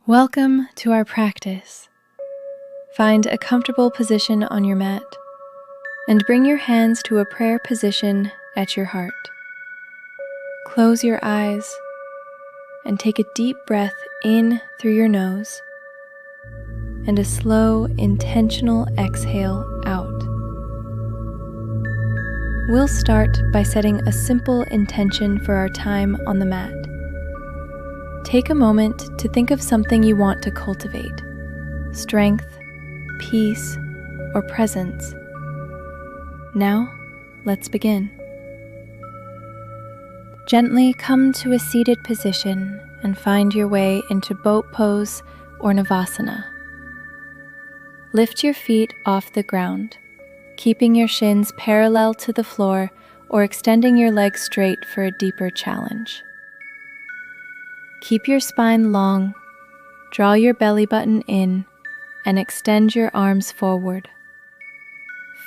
Welcome to our practice. Find a comfortable position on your mat and bring your hands to a prayer position at your heart. Close your eyes and take a deep breath in through your nose and a slow, intentional exhale out. We'll start by setting a simple intention for our time on the mat. Take a moment to think of something you want to cultivate: strength, peace, or presence. Now, let's begin. Gently come to a seated position and find your way into boat pose or navasana. Lift your feet off the ground, keeping your shins parallel to the floor or extending your legs straight for a deeper challenge. Keep your spine long, draw your belly button in, and extend your arms forward.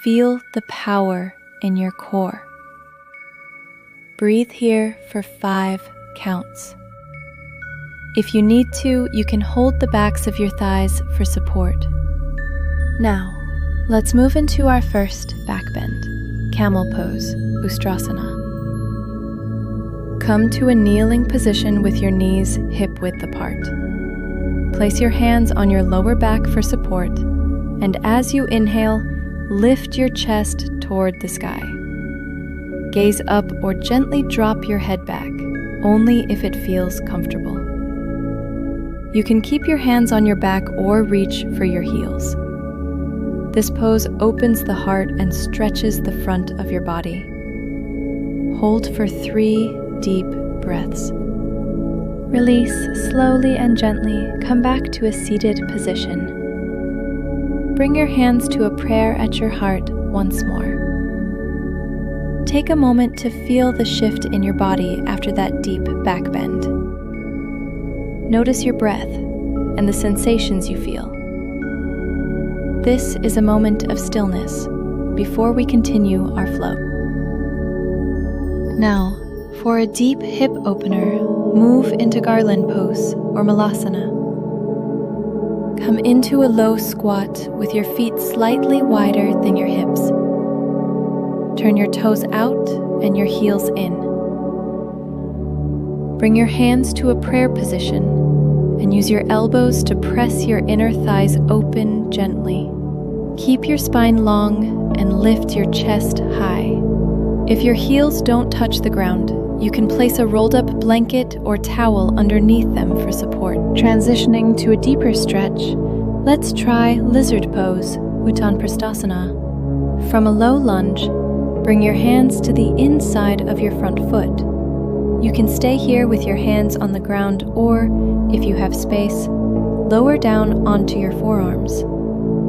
Feel the power in your core. Breathe here for 5 counts. If you need to, you can hold the backs of your thighs for support. Now, let's move into our first back bend, Camel pose, Ustrasana. Come to a kneeling position with your knees hip-width apart. Place your hands on your lower back for support, and as you inhale, lift your chest toward the sky. Gaze up or gently drop your head back, only if it feels comfortable. You can keep your hands on your back or reach for your heels. This pose opens the heart and stretches the front of your body. Hold for 3 deep breaths. Release slowly and gently. Come back to a seated position. Bring your hands to a prayer at your heart once more. Take a moment to feel the shift in your body after that deep back bend. Notice your breath and the sensations you feel. This is a moment of stillness before we continue our flow. Now, for a deep hip opener, move into Garland pose or malasana. Come into a low squat with your feet slightly wider than your hips. Turn your toes out and your heels in. Bring your hands to a prayer position and use your elbows to press your inner thighs open gently. Keep your spine long and lift your chest high. If your heels don't touch the ground, you can place a rolled up blanket or towel underneath them for support. Transitioning to a deeper stretch, let's try lizard pose, Uttanapristhasana. From a low lunge, bring your hands to the inside of your front foot. You can stay here with your hands on the ground or, if you have space, lower down onto your forearms.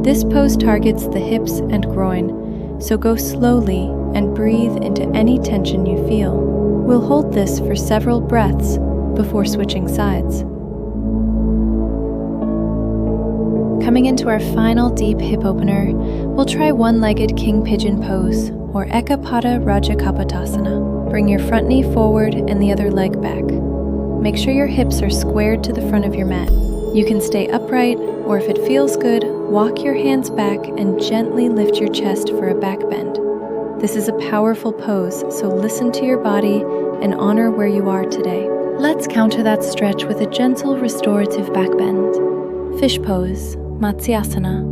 This pose targets the hips and groin, so go slowly and breathe into any tension you feel. We'll hold this for several breaths before switching sides. Coming into our final deep hip opener, we'll try one-legged king pigeon pose or Ekapada Rajakapotasana. Bring your front knee forward and the other leg back. Make sure your hips are squared to the front of your mat. You can stay upright, or if it feels good, walk your hands back and gently lift your chest for a back bend. This is a powerful pose, so listen to your body and honor where you are today. Let's counter that stretch with a gentle restorative back bend. Fish pose, Matsyasana.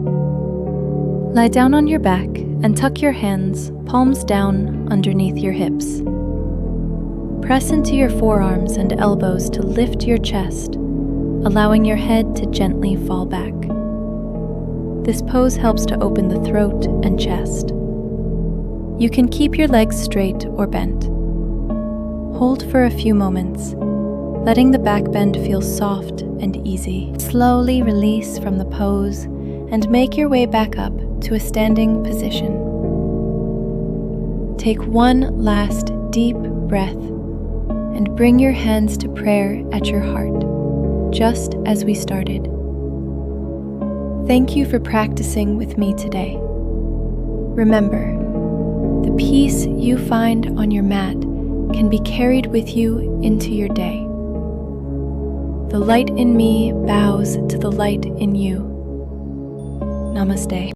Lie down on your back and tuck your hands, palms down, underneath your hips. Press into your forearms and elbows to lift your chest, allowing your head to gently fall back. This pose helps to open the throat and chest. You can keep your legs straight or bent. Hold for a few moments, letting the back bend feel soft and easy. Slowly release from the pose and make your way back up to a standing position. Take one last deep breath and bring your hands to prayer at your heart, just as we started. Thank you for practicing with me today. Remember, the peace you find on your mat can be carried with you into your day. The light in me bows to the light in you. Namaste.